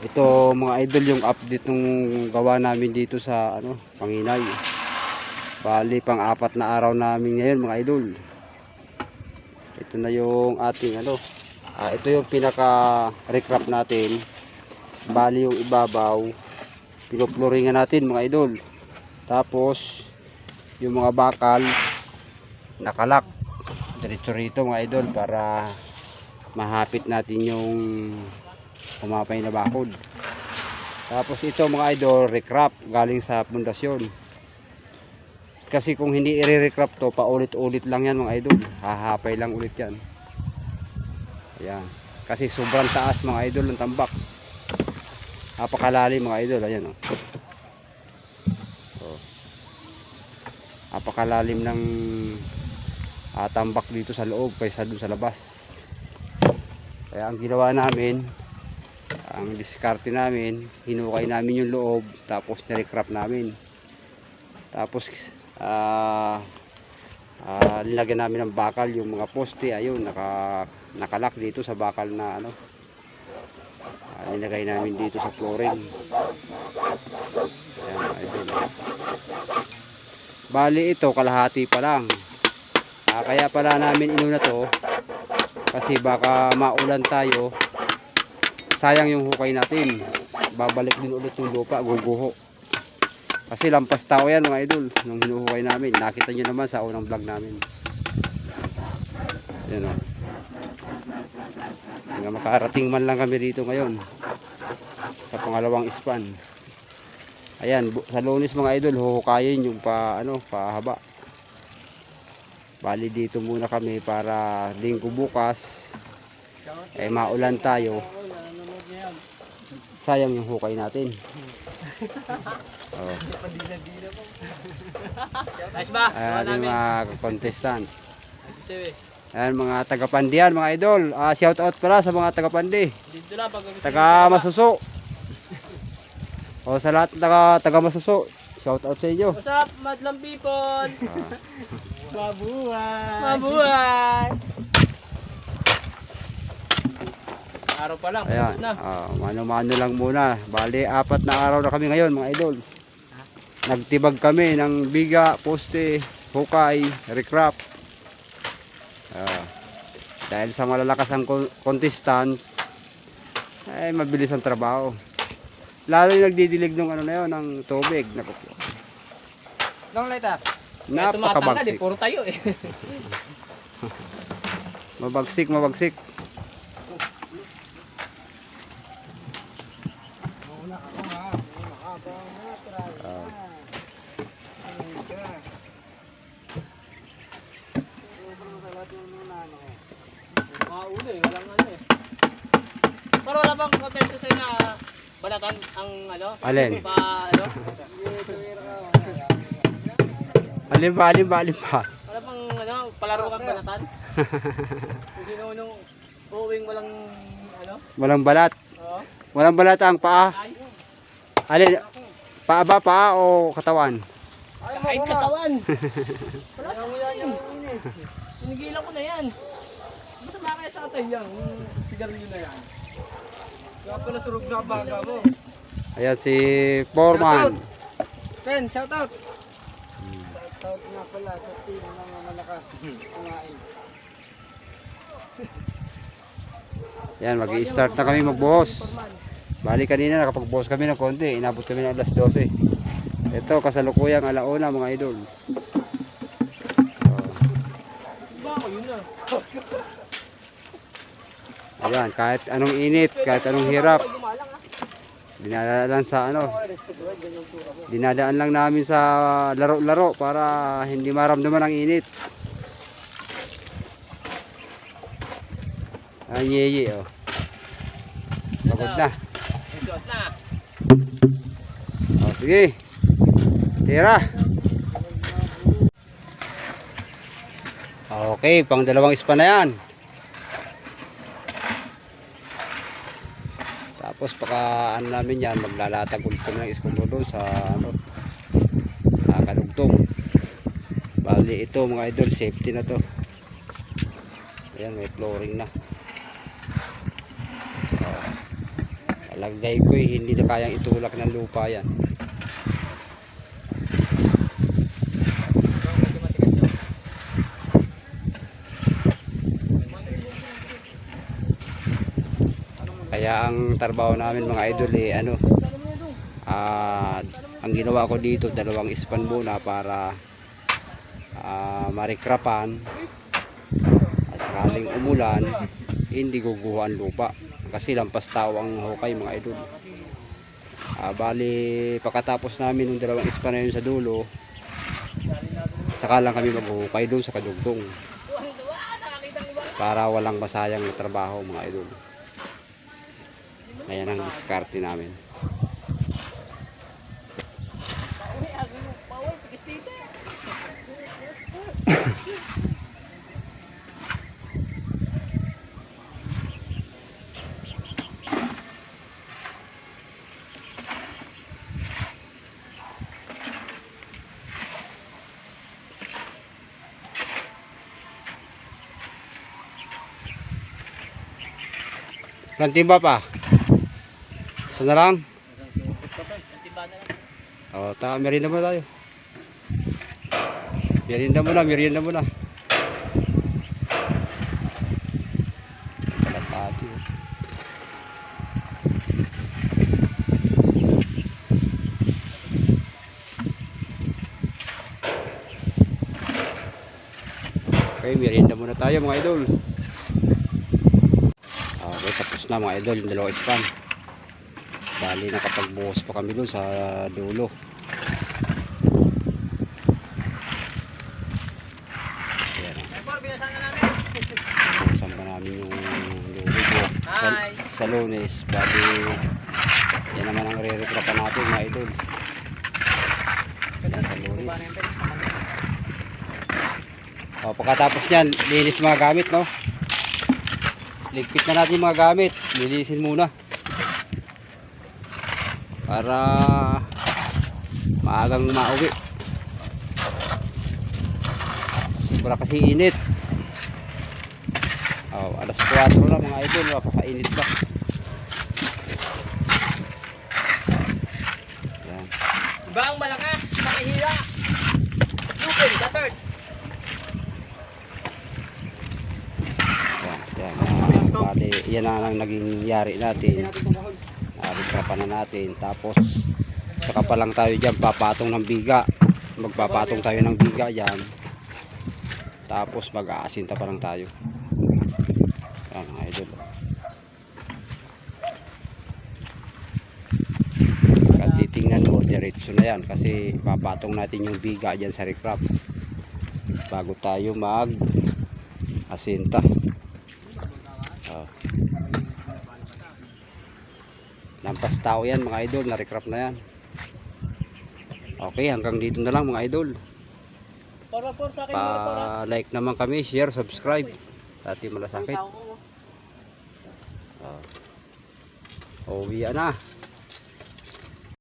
Ito mga idol yung update nung gawa namin dito sa Panginay. Bali pang-apat na araw namin ngayon mga idol. Ito na yung ating ito yung pinaka recrap natin. Bali yung ibabaw pinoploringan natin mga idol. Tapos yung mga bakal nakalak diretso rito mga idol para mahapit natin yung kumapay na bakod. Tapos ito mga idol recrap galing sa pundasyon. Kasi kung hindi i-recrap to, paulit-ulit lang yan mga idol. Hahapay lang ulit yan. Ayan. Kasi sobrang taas mga idol ng tambak. Napakalalim mga idol. Ayan o. Napakalalim ng tambak dito sa loob kaysa dun sa labas. Kaya ang ginawa namin, ang diskarte namin, hinukay namin yung loob, tapos nirecrap namin. Tapos nilagyan namin ng bakal yung mga poste. Ayun, nakalak dito sa bakal na nilagay namin dito sa flooring. Ayan, ayun. Bali ito kalahati pa lang. Kaya pala namin inuna to kasi baka maulan tayo, sayang yung hukay natin, babalik din ulit yung lupa, guguho. Kasi lampas tao yan mga idol nung hinuhukay namin. Nakita nyo naman sa unang vlog namin. Yan o. Hanggang makarating man lang kami dito ngayon sa pangalawang span. Ayan, sa Lunes mga idol huhukayin yung pahaba. Bali dito muna kami para linggo bukas maulan tayo, sayang yung hukay natin. Ayan yung mga contestant. Ayan mga taga-Pandian mga idol. Shout out pala sa mga taga-Pandi, taga-Masuso. Sa lahat taga-Masuso, shout out sa inyo. What's up madlang people? Mabuhay! Mabuhay! Araw pa lang, ayan, na. mano-mano lang muna. Bali, 4 na araw na kami ngayon mga idol. Nagtibag kami ng biga, poste, hukay, recrap. Dahil sa malalakas ang contestant, mabilis ang trabaho. Lalo yung nagdidilig ng ng tubig. Long lighter. Napakabagsik. Puro tayo eh. Mabagsik. Pero wala bang contest sa'yo na balatan ang Alin? Alin pa? Wala bang palaro kang balatan? Kung sino nung uuwing Walang balat. Oo. Walang balat ang paa. Ay, Alin? Paa ba? Paa o katawan? kahit katawan. Wala mo yan. Pinigilan ko na yan. Ba't ba kaya sa atay yan? Sigarilyo na yan. Kaya pala surog na baga mo. Ayan si Foreman. Ken, shout out. Shout nga pala sa team ng mga malakas kumain. Yan, mag-i-start na kami magbuhos. Bali kanina nakapagbuhos kami ng konti. Inabot kami ng alas 12. Ito kasalukuyang alauna mga idol. Ba ako yun na. Ayan, kahit anong init, kahit anong hirap, dinadaan lang namin sa laro-laro para hindi maramdaman ang init. Ang yeye oh. Pagod na. Suot na. Sige. Tira. Okay, pang dalawang span na yan. Tapos paka namin yan, maglalatag ulit kami ng iskulo doon sa kadugtong. Bali ito mga idol, safety na to. Ayan, may flooring na. Lagay ko hindi na kayang itulak ng lupa yan. Kaya ang trabaho namin mga idol ano, ang ginawa ko dito, dalawang ispan muna para marikrapan at sakaling umulan hindi guguho ang lupa kasi lampas tao ang hukay mga idol. Bali pagkatapos namin ng dalawang ispan na yun sa dulo, saka lang kami maghuhukay doon sa kadugtong para walang masayang na trabaho mga idol. Ayan ang diskarte namin. Plantimba pa. Isa na lang. Merienda muna tayo. Merienda muna. Kalapati. Okay, merienda muna tayo mga idol. Okay, tapos na mga idol yung dalawang ispan. Bali nakapagbuhos pa kami doon sa dulo. Ayan. Buhusan pa namin yung dulo sa Lunes. Bali yan naman ang re-retrapan natin mga idol. Yan sa Lunes. Pagkatapos nyan, linis mga gamit, no? Ligpit na natin mga gamit. Linisin muna para maagang mauwi. Sobra kasi init. Alas 4 na mga idol, napakainit pa. Yan. Bang malakas, makihila. Lupin, the third. Yan. Bali, yan ang naging yari natin. Ritrapan na natin. Tapos saka pa lang tayo dyan papatong ng biga. Magpapatong tayo ng biga dyan. Tapos mag-aasinta pa lang tayo. Yan mga idol. At titingnan mo, diretso na yan kasi papatong natin yung biga dyan sa recrap bago tayo mag-asinta. Lampas tao yan mga idol, na-recrap na yan. Okay, hanggang dito na lang mga idol. Pa-like naman kami, share, subscribe. Dati malasakit. Uwi na.